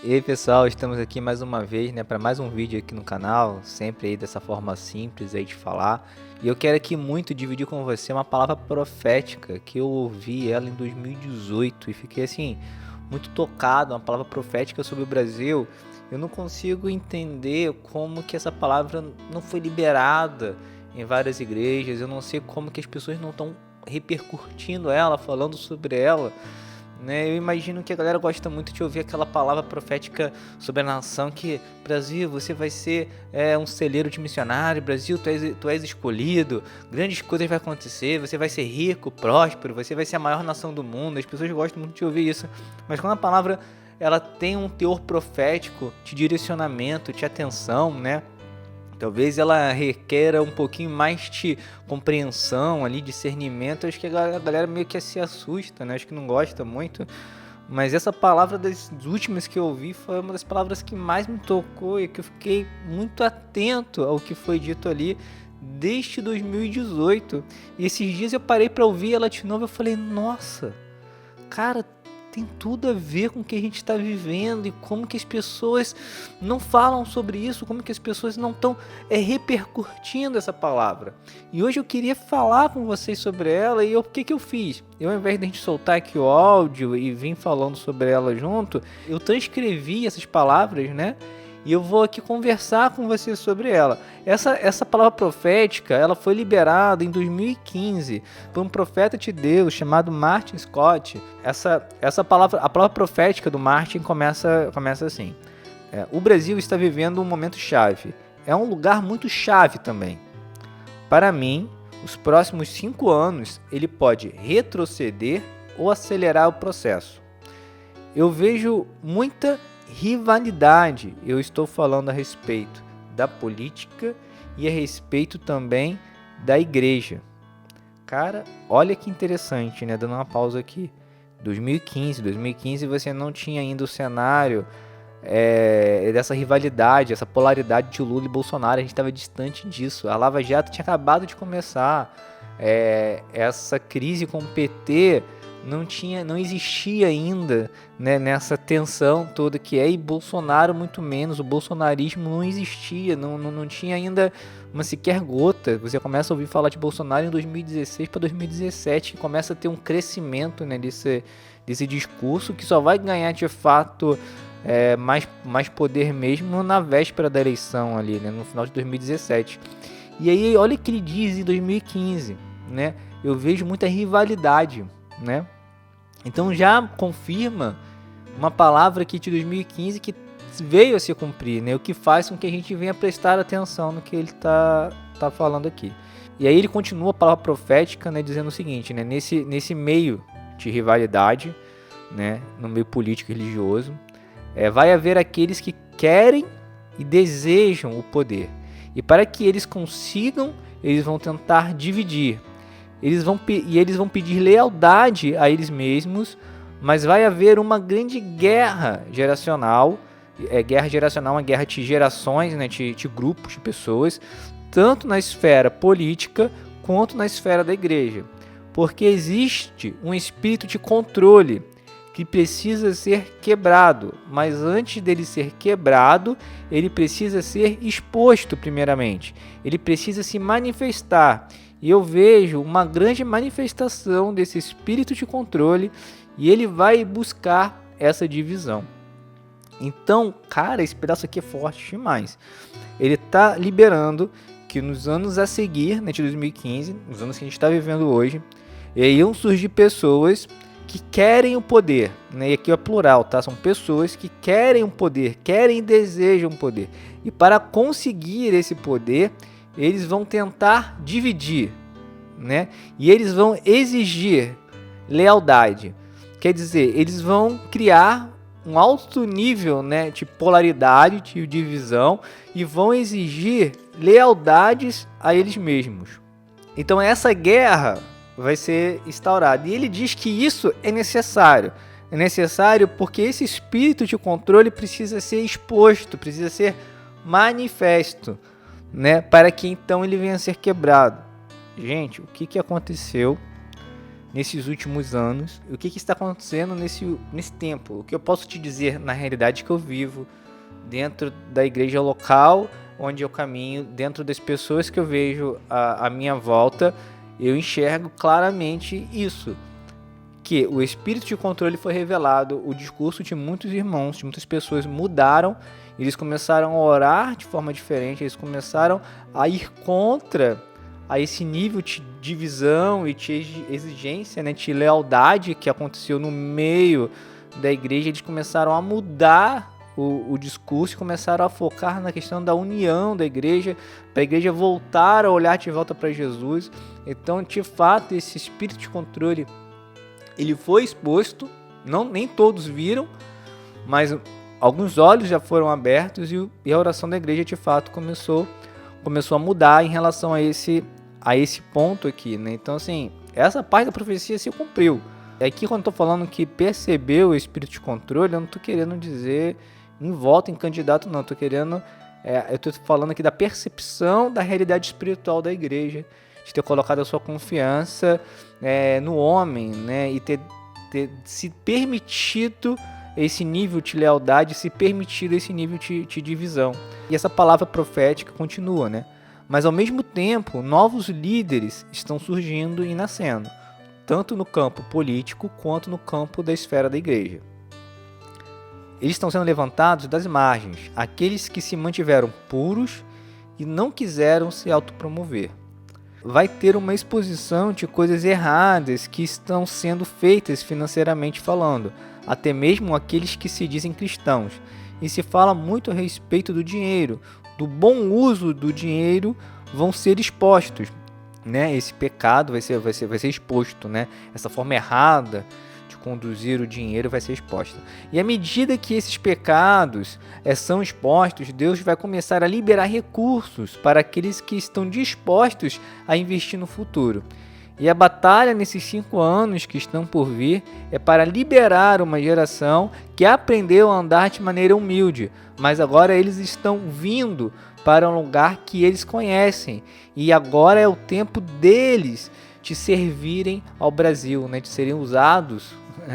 E aí pessoal, estamos aqui mais uma vez, né, para mais um vídeo aqui no canal, sempre aí dessa forma simples aí de falar. E eu quero aqui muito dividir com você uma palavra profética que eu ouvi ela em 2018 e fiquei assim muito tocado, uma palavra profética sobre o Brasil. Eu não consigo entender como que essa palavra não foi liberada em várias igrejas. Eu não sei como que as pessoas não estão repercutindo ela, falando sobre ela, né? Eu imagino que a galera gosta muito de ouvir aquela palavra profética sobre a nação que Brasil, você vai ser um celeiro de missionário, Brasil, tu és escolhido, grandes coisas vão acontecer, você vai ser rico, próspero, você vai ser a maior nação do mundo. As pessoas gostam muito de ouvir isso, mas quando a palavra ela tem um teor profético, de direcionamento, de atenção, né? Talvez ela requer um pouquinho mais de compreensão ali, discernimento. Acho que a galera meio que se assusta, né? Acho que não gosta muito. Mas essa palavra das últimas que eu ouvi foi uma das palavras que mais me tocou e que eu fiquei muito atento ao que foi dito ali desde 2018. E esses dias eu parei para ouvir ela de novo e eu falei, nossa, cara, tem tudo a ver com o que a gente está vivendo e como que as pessoas não falam sobre isso, como que as pessoas não estão repercutindo essa palavra. E hoje eu queria falar com vocês sobre ela e o que eu fiz? Eu, ao invés de a gente soltar aqui o áudio e vir falando sobre ela junto, eu transcrevi essas palavras, né? E eu vou aqui conversar com você sobre ela. Essa palavra profética, ela foi liberada em 2015 por um profeta de Deus chamado Martin Scott. A palavra profética do Martin começa assim. O Brasil está vivendo um momento chave. É um lugar muito chave também. Para mim, os próximos 5 anos, ele pode retroceder ou acelerar o processo. Eu vejo muita rivalidade. Eu estou falando a respeito da política e a respeito também da igreja. Cara, olha que interessante, né? Dando uma pausa aqui. 2015 você não tinha ainda o cenário dessa rivalidade, essa polaridade de Lula e Bolsonaro. A gente estava distante disso. A Lava Jato tinha acabado de começar. Essa crise com o PT não existia ainda, né, nessa tensão toda que e Bolsonaro muito menos. O bolsonarismo não existia, não tinha ainda uma sequer gota. Você começa a ouvir falar de Bolsonaro em 2016 para 2017 e começa a ter um crescimento, né, desse discurso que só vai ganhar de fato mais poder mesmo na véspera da eleição ali, né, no final de 2017. E aí olha o que ele diz em 2015, né? Eu vejo muita rivalidade, né? Então já confirma uma palavra aqui de 2015 que veio a se cumprir, né? O que faz com que a gente venha prestar atenção no que ele tá falando aqui. E aí ele continua a palavra profética, né, dizendo o seguinte, né? Nesse meio de rivalidade, né, no meio político e religioso, vai haver aqueles que querem e desejam o poder. E para que eles consigam, eles vão tentar dividir. Eles vão pedir lealdade a eles mesmos, mas vai haver uma grande guerra geracional. Guerra geracional, uma guerra de gerações, né, de grupos de pessoas, tanto na esfera política quanto na esfera da igreja. Porque existe um espírito de controle que precisa ser quebrado, mas antes dele ser quebrado, ele precisa ser exposto primeiramente. Ele precisa se manifestar. E eu vejo uma grande manifestação desse espírito de controle e ele vai buscar essa divisão. Então, cara, esse pedaço aqui é forte demais. Ele está liberando que nos anos a seguir, né, de 2015, nos anos que a gente está vivendo hoje, iam surgir pessoas que querem o poder, né? E aqui é plural, tá? São pessoas que querem o poder, querem e desejam o poder. E para conseguir esse poder, eles vão tentar dividir, né? E eles vão exigir lealdade. Quer dizer, eles vão criar um alto nível, né, de polaridade, de divisão, e vão exigir lealdades a eles mesmos. Então essa guerra vai ser instaurada. E ele diz que isso é necessário. É necessário porque esse espírito de controle precisa ser exposto, precisa ser manifesto, né, para que então ele venha a ser quebrado. Gente, o que aconteceu nesses últimos anos, o que está acontecendo nesse tempo. O que eu posso te dizer na realidade que eu vivo dentro da igreja local onde eu caminho, dentro das pessoas que eu vejo à minha volta, eu enxergo claramente isso, que o espírito de controle foi revelado, o discurso de muitos irmãos, de muitas pessoas mudaram, eles começaram a orar de forma diferente, eles começaram a ir contra a esse nível de divisão e de exigência, né, de lealdade que aconteceu no meio da igreja. Eles começaram a mudar o discurso e começaram a focar na questão da união da igreja, para a igreja voltar a olhar de volta para Jesus. Então, de fato, esse espírito de controle ele foi exposto, nem todos viram, mas alguns olhos já foram abertos e a oração da igreja de fato começou a mudar em relação a esse ponto aqui, né? Então, assim, essa parte da profecia se cumpriu. Aqui, quando eu tô falando que percebeu o espírito de controle, eu não tô querendo dizer em voto em candidato, não. Eu tô falando aqui da percepção da realidade espiritual da igreja, de ter colocado a sua confiança no homem, né? E ter se permitido esse nível de lealdade, se permitido esse nível de divisão. E essa palavra profética continua, né? Mas ao mesmo tempo, novos líderes estão surgindo e nascendo, tanto no campo político quanto no campo da esfera da igreja. Eles estão sendo levantados das margens, aqueles que se mantiveram puros e não quiseram se autopromover. Vai ter uma exposição de coisas erradas que estão sendo feitas financeiramente falando, até mesmo aqueles que se dizem cristãos. E se fala muito a respeito do dinheiro, do bom uso do dinheiro, vão ser expostos, né? Esse pecado vai ser exposto, né? Essa forma errada de conduzir o dinheiro vai ser exposta. E à medida que esses pecados são expostos, Deus vai começar a liberar recursos para aqueles que estão dispostos a investir no futuro. E a batalha nesses 5 anos que estão por vir é para liberar uma geração que aprendeu a andar de maneira humilde, mas agora eles estão vindo para um lugar que eles conhecem. E agora é o tempo deles de servirem ao Brasil, né, de serem usados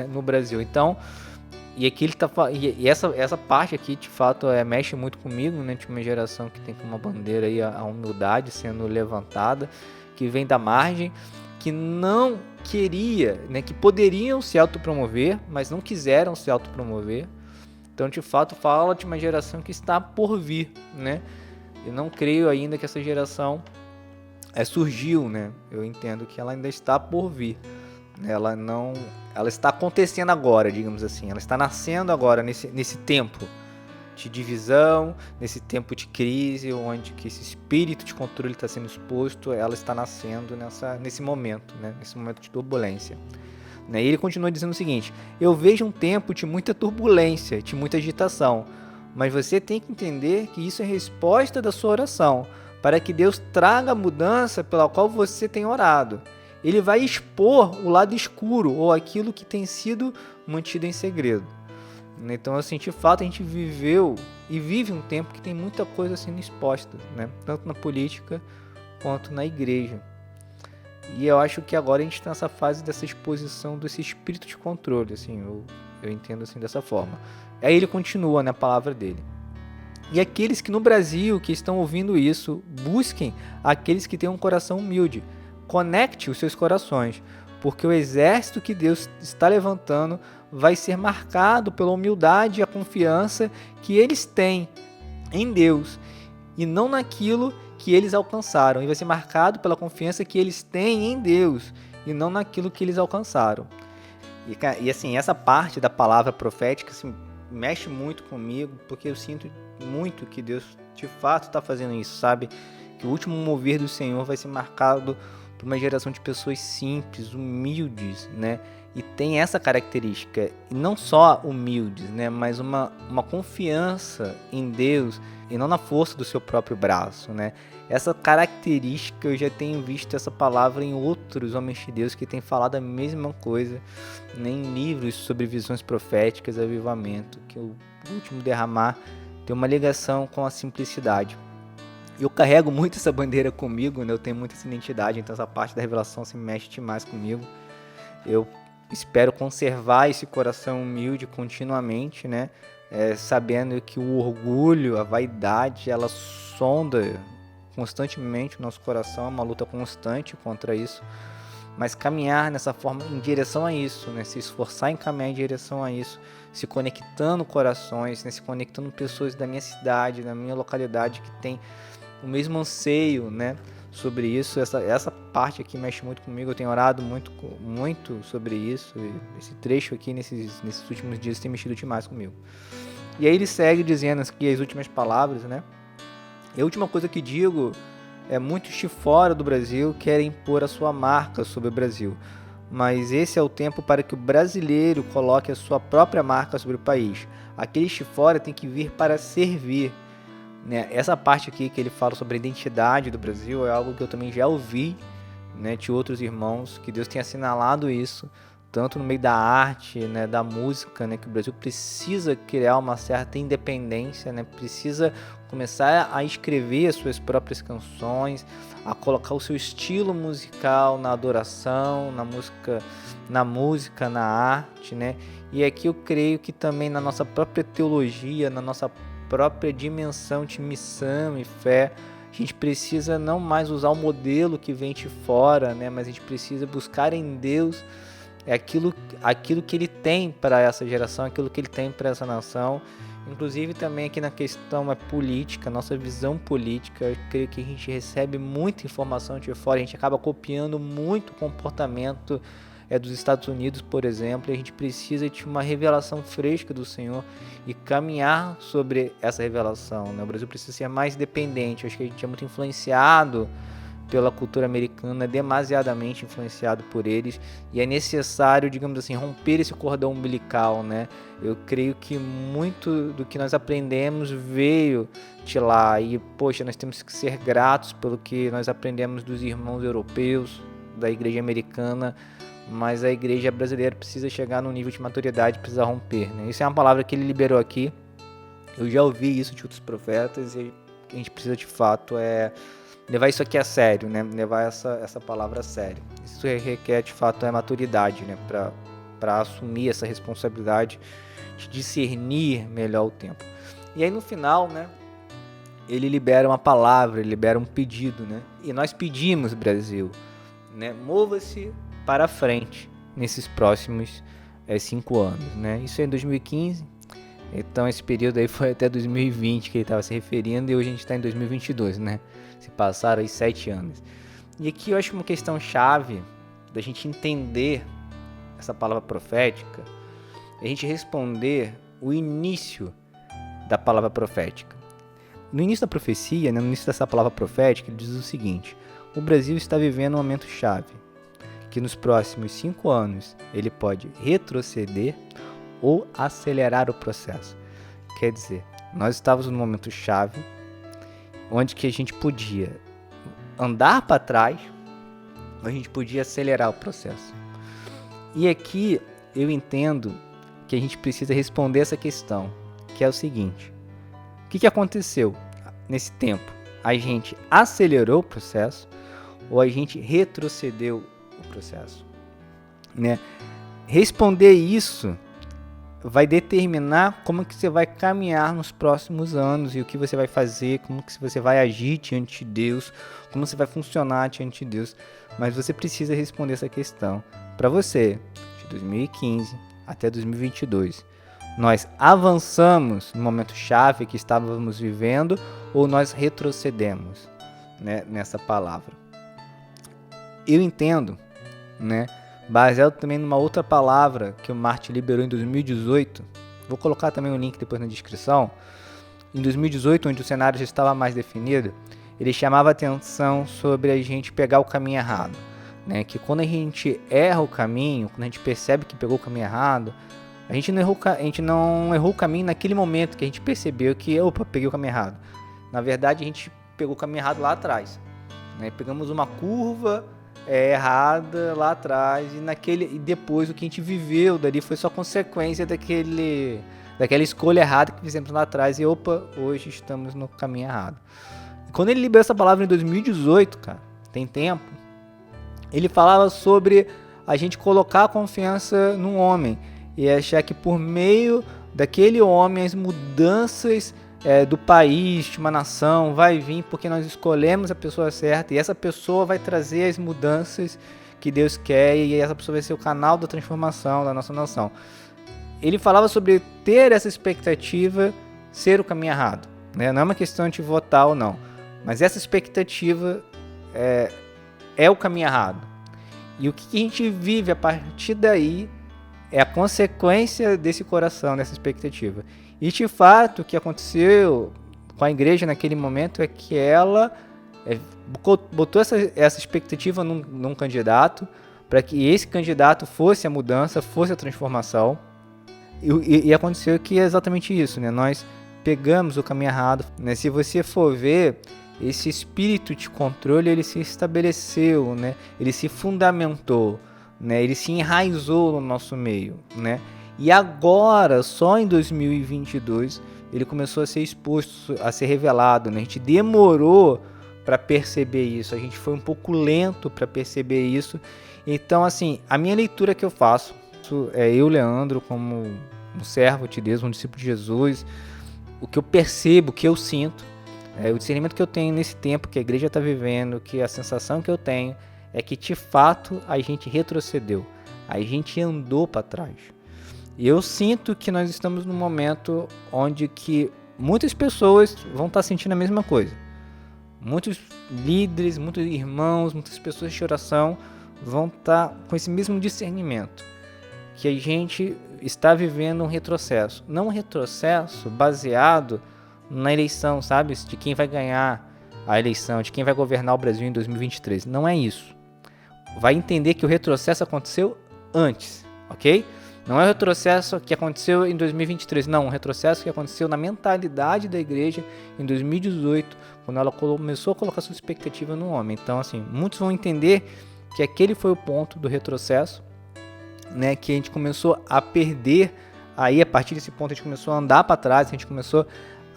no Brasil. Então, e aqui ele tá, e essa parte aqui de fato mexe muito comigo, né, de uma geração que tem como bandeira aí a humildade sendo levantada, que vem da margem, que não queria, né, que poderiam se autopromover, mas não quiseram se autopromover. Então, de fato, fala de uma geração que está por vir, né? Eu não creio ainda que essa geração surgiu, né? Eu entendo que ela ainda está por vir. Ela está acontecendo agora, digamos assim. Ela está nascendo agora nesse tempo de divisão, nesse tempo de crise, onde que esse espírito de controle está sendo exposto, ela está nascendo nesse momento, né? Nesse momento de turbulência. E ele continua dizendo o seguinte: eu vejo um tempo de muita turbulência, de muita agitação, mas você tem que entender que isso é resposta da sua oração, para que Deus traga a mudança pela qual você tem orado. Ele vai expor o lado escuro ou aquilo que tem sido mantido em segredo. Então, assim, de fato, a gente viveu e vive um tempo que tem muita coisa sendo exposta, né? Tanto na política quanto na igreja. E eu acho que agora a gente está nessa fase dessa exposição desse espírito de controle, assim, eu entendo assim dessa forma. Aí ele continua na palavra dele. E aqueles que no Brasil que estão ouvindo isso, busquem aqueles que têm um coração humilde. Conecte os seus corações, porque o exército que Deus está levantando vai ser marcado pela humildade e a confiança que eles têm em Deus e não naquilo que eles alcançaram. E vai ser marcado pela confiança que eles têm em Deus e não naquilo que eles alcançaram. E assim, essa parte da palavra profética assim, mexe muito comigo, porque eu sinto muito que Deus de fato está fazendo isso, sabe? Que o último mover do Senhor vai ser marcado por uma geração de pessoas simples, humildes, né? E tem essa característica, e não só humildes, né? Mas uma confiança em Deus e não na força do seu próprio braço, né? Essa característica, eu já tenho visto essa palavra em outros homens de Deus que têm falado a mesma coisa, né? Em livros sobre visões proféticas, avivamento, que o último derramar tem uma ligação com a simplicidade. Eu carrego muito essa bandeira comigo, né? Eu tenho muita essa identidade, então essa parte da revelação se mexe demais comigo. Eu espero conservar esse coração humilde continuamente, né? Sabendo que o orgulho, a vaidade, ela sonda constantemente o nosso coração, é uma luta constante contra isso. Mas caminhar nessa forma, em direção a isso, né? Se esforçar em caminhar em direção a isso, se conectando corações, né? Se conectando pessoas da minha cidade, da minha localidade que tem o mesmo anseio, né? Sobre isso, essa parte aqui mexe muito comigo. Eu tenho orado muito sobre isso. Esse trecho aqui nesses últimos dias tem mexido demais comigo. E aí ele segue dizendo aqui as últimas palavras, né? E a última coisa que digo é: muitos de fora do Brasil querem pôr a sua marca sobre o Brasil, mas esse é o tempo para que o brasileiro coloque a sua própria marca sobre o país. Aqueles de fora têm que vir para servir, né? Essa parte aqui que ele fala sobre a identidade do Brasil é algo que eu também já ouvi, né, de outros irmãos, que Deus tem assinalado isso, tanto no meio da arte, né, da música, né, que o Brasil precisa criar uma certa independência, né, precisa começar a escrever as suas próprias canções, a colocar o seu estilo musical na adoração, na música, na arte, né? E aqui eu creio que também na nossa própria teologia, na nossa própria dimensão de missão e fé, a gente precisa não mais usar o modelo que vem de fora, né? Mas a gente precisa buscar em Deus aquilo que Ele tem para essa geração, aquilo que Ele tem para essa nação. Inclusive também aqui na questão política, nossa visão política, eu creio que a gente recebe muita informação de fora, a gente acaba copiando muito o comportamento dos Estados Unidos, por exemplo, e a gente precisa de uma revelação fresca do Senhor e caminhar sobre essa revelação, né? O Brasil precisa ser mais independente. Eu acho que a gente é muito influenciado pela cultura americana, demasiadamente influenciado por eles, e é necessário, digamos assim, romper esse cordão umbilical, né? Eu creio que muito do que nós aprendemos veio de lá, e poxa, nós temos que ser gratos pelo que nós aprendemos dos irmãos europeus, da igreja americana, mas a igreja brasileira precisa chegar num nível de maturidade, precisa romper, né? Isso é uma palavra que ele liberou aqui, eu já ouvi isso de outros profetas, e a gente precisa de fato levar isso aqui a sério, né? Levar essa palavra a sério. Isso requer, de fato, maturidade, né? Para assumir essa responsabilidade de discernir melhor o tempo. E aí, no final, né? Ele libera uma palavra, ele libera um pedido, né? E nós pedimos, Brasil, né? Mova-se para frente nesses próximos 5 anos, né? Isso é em 2015. Então, esse período aí foi até 2020 que ele estava se referindo, e hoje a gente está em 2022, né? Se passaram aí 7 anos. E aqui eu acho uma questão chave da gente entender essa palavra profética, a gente responder o início da palavra profética. No início da profecia, né, no início dessa palavra profética, ele diz o seguinte: o Brasil está vivendo um momento chave, que nos próximos 5 anos ele pode retroceder ou acelerar o processo. Quer dizer, nós estávamos num momento chave, onde que a gente podia andar para trás, ou a gente podia acelerar o processo. E aqui eu entendo que a gente precisa responder essa questão, que é o seguinte: o que aconteceu nesse tempo? A gente acelerou o processo ou a gente retrocedeu o processo, né? Responder isso vai determinar como que você vai caminhar nos próximos anos e o que você vai fazer, como que você vai agir diante de Deus, como você vai funcionar diante de Deus. Mas você precisa responder essa questão. Para você, de 2015 até 2022, nós avançamos no momento chave que estávamos vivendo ou nós retrocedemos, né, nessa palavra? Eu entendo, né, baseado também numa outra palavra que o Martin liberou em 2018, vou colocar também o link depois na descrição. Em 2018, onde o cenário já estava mais definido, ele chamava atenção sobre a gente pegar o caminho errado, né? Que quando a gente erra o caminho, quando a gente percebe que pegou o caminho errado, a gente não errou o caminho naquele momento que a gente percebeu que, opa, peguei o caminho errado. Na verdade, a gente pegou o caminho errado lá atrás, né? Pegamos uma curva errada lá atrás, e depois o que a gente viveu dali foi só consequência daquela escolha errada que fizemos lá atrás, e opa, hoje estamos no caminho errado. E quando ele liberou essa palavra em 2018, cara, tem tempo, ele falava sobre a gente colocar a confiança num homem e achar que por meio daquele homem as mudanças do país, de uma nação, vai vir porque nós escolhemos a pessoa certa e essa pessoa vai trazer as mudanças que Deus quer e essa pessoa vai ser o canal da transformação da nossa nação. Ele falava sobre ter essa expectativa ser o caminho errado, né? Não é uma questão de votar ou não, mas essa expectativa é o caminho errado. E o que a gente vive a partir daí é a consequência desse coração, dessa expectativa. E de fato, o que aconteceu com a igreja naquele momento é que ela botou essa expectativa num candidato, para que esse candidato fosse a mudança, fosse a transformação. E aconteceu que é exatamente isso, né? Nós pegamos o caminho errado, né? Se você for ver, esse espírito de controle, ele se estabeleceu, né? Ele se fundamentou, né? Ele se enraizou no nosso meio, né? E agora, só em 2022, ele começou a ser exposto, a ser revelado, né? A gente demorou para perceber isso, a gente foi um pouco lento para perceber isso. Então, assim, a minha leitura que eu faço, eu, Leandro, como um servo de Deus, um discípulo de Jesus, o que eu percebo, o que eu sinto, o discernimento que eu tenho nesse tempo que a igreja está vivendo, que a sensação que eu tenho é que de fato a gente retrocedeu, a gente andou para trás. E eu sinto que nós estamos num momento onde que muitas pessoas vão estar sentindo a mesma coisa. Muitos líderes, muitos irmãos, muitas pessoas de oração vão estar com esse mesmo discernimento, que a gente está vivendo um retrocesso. Não um retrocesso baseado na eleição, sabe? De quem vai ganhar a eleição, de quem vai governar o Brasil em 2023. Não é isso. Vai entender que o retrocesso aconteceu antes, ok? Não é o retrocesso que aconteceu em 2023, não. Um retrocesso que aconteceu na mentalidade da igreja em 2018, quando ela começou a colocar sua expectativa no homem. Então, assim, muitos vão entender que aquele foi o ponto do retrocesso, né? Que a gente começou a perder, aí a partir desse ponto a gente começou a andar para trás, a gente começou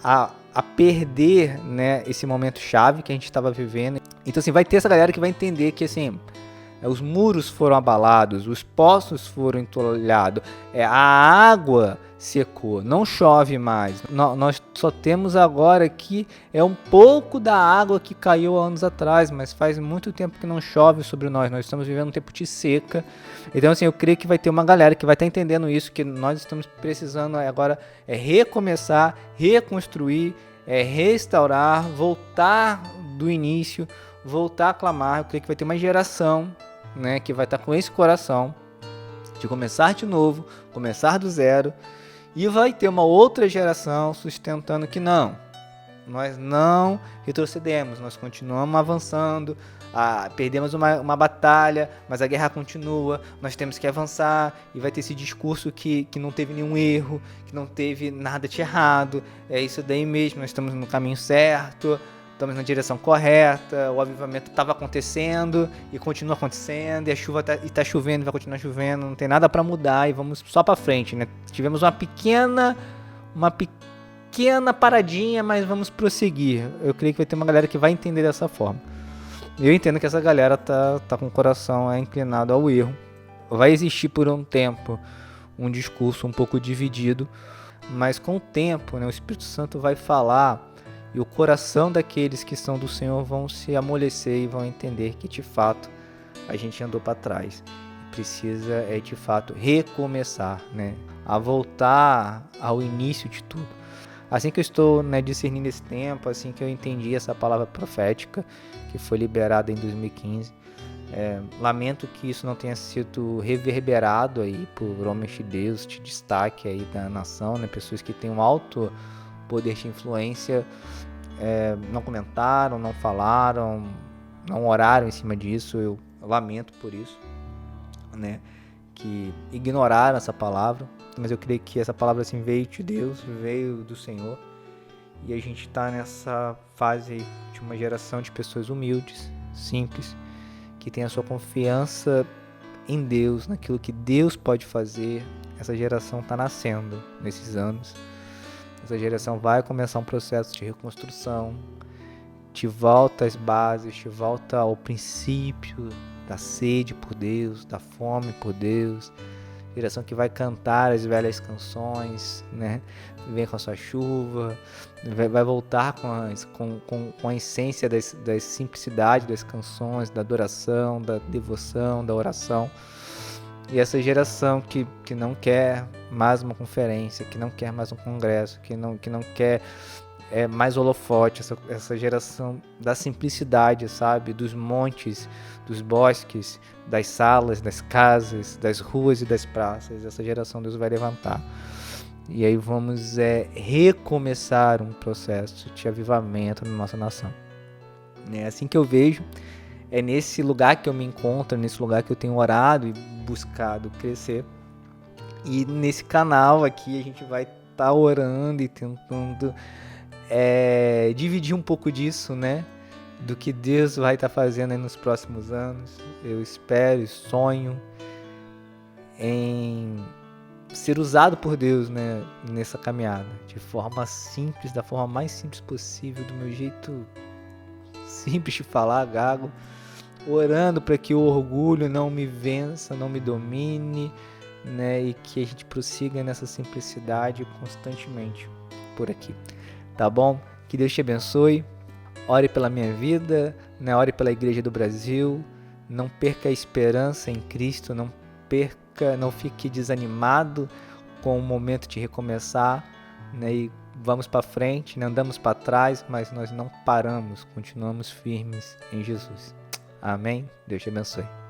a perder, né, esse momento chave que a gente estava vivendo. Então, assim, vai ter essa galera que vai entender que, assim, os muros foram abalados, os poços foram entulhados, a água secou, não chove mais. Nós só temos agora aqui um pouco da água que caiu há anos atrás, mas faz muito tempo que não chove sobre nós. Nós estamos vivendo um tempo de seca. Então, assim, eu creio que vai ter uma galera que vai estar entendendo isso, que nós estamos precisando agora recomeçar, reconstruir, restaurar, voltar do início, voltar a clamar. Eu creio que vai ter uma geração, né, que vai estar com esse coração de começar de novo, começar do zero, e vai ter uma outra geração sustentando que não, nós não retrocedemos, nós continuamos avançando, perdemos uma batalha, mas a guerra continua, nós temos que avançar, e vai ter esse discurso que não teve nenhum erro, que não teve nada de errado, é isso daí mesmo, nós estamos no caminho certo, estamos na direção correta, o avivamento estava acontecendo e continua acontecendo, e a chuva está chovendo, vai continuar chovendo, não tem nada para mudar e vamos só para frente, né? Tivemos uma pequena paradinha, mas vamos prosseguir. Eu creio que vai ter uma galera que vai entender dessa forma. Eu entendo que essa galera tá com o coração inclinado ao erro. Vai existir por um tempo um discurso um pouco dividido, mas com o tempo, né, o Espírito Santo vai falar e o coração daqueles que são do Senhor vão se amolecer e vão entender que de fato a gente andou para trás. Precisa de fato recomeçar, né? A voltar ao início de tudo. Assim que eu estou, né, discernindo esse tempo, assim que eu entendi essa palavra profética que foi liberada em 2015, lamento que isso não tenha sido reverberado aí por homens de Deus, de destaque aí da nação, né? Pessoas que têm um alto poder de influência, não comentaram, não falaram, não oraram em cima disso. Eu lamento por isso, né, que ignoraram essa palavra, mas eu creio que essa palavra assim veio de Deus, veio do Senhor, e a gente está nessa fase aí de uma geração de pessoas humildes, simples, que tem a sua confiança em Deus, naquilo que Deus pode fazer. Essa geração está nascendo nesses anos. Essa geração vai começar um processo de reconstrução, de volta às bases, de volta ao princípio da sede por Deus, da fome por Deus, geração que vai cantar as velhas canções, né? Vem com a sua chuva, vai voltar com a essência da simplicidade das canções, da adoração, da devoção, da oração. E essa geração que não quer mais uma conferência, que não quer mais um congresso, que não quer mais holofote, essa geração da simplicidade, sabe? Dos montes, dos bosques, das salas, das casas, das ruas e das praças. Essa geração Deus vai levantar. E aí vamos recomeçar um processo de avivamento na nossa nação. É assim que eu vejo, é nesse lugar que eu me encontro, nesse lugar que eu tenho orado e buscado crescer. E nesse canal aqui a gente vai estar orando e tentando dividir um pouco disso, né? Do que Deus vai estar fazendo aí nos próximos anos. Eu espero e sonho em ser usado por Deus, né, nessa caminhada, de forma simples, da forma mais simples possível, do meu jeito simples de falar, gago, orando para que o orgulho não me vença, não me domine, né, e que a gente prossiga nessa simplicidade constantemente por aqui. Tá bom? Que Deus te abençoe. Ore pela minha vida, né? Ore pela Igreja do Brasil. Não perca a esperança em Cristo, não fique desanimado com o momento de recomeçar, né? E vamos para frente, né? Andamos para trás, mas nós não paramos, continuamos firmes em Jesus. Amém? Deus te abençoe.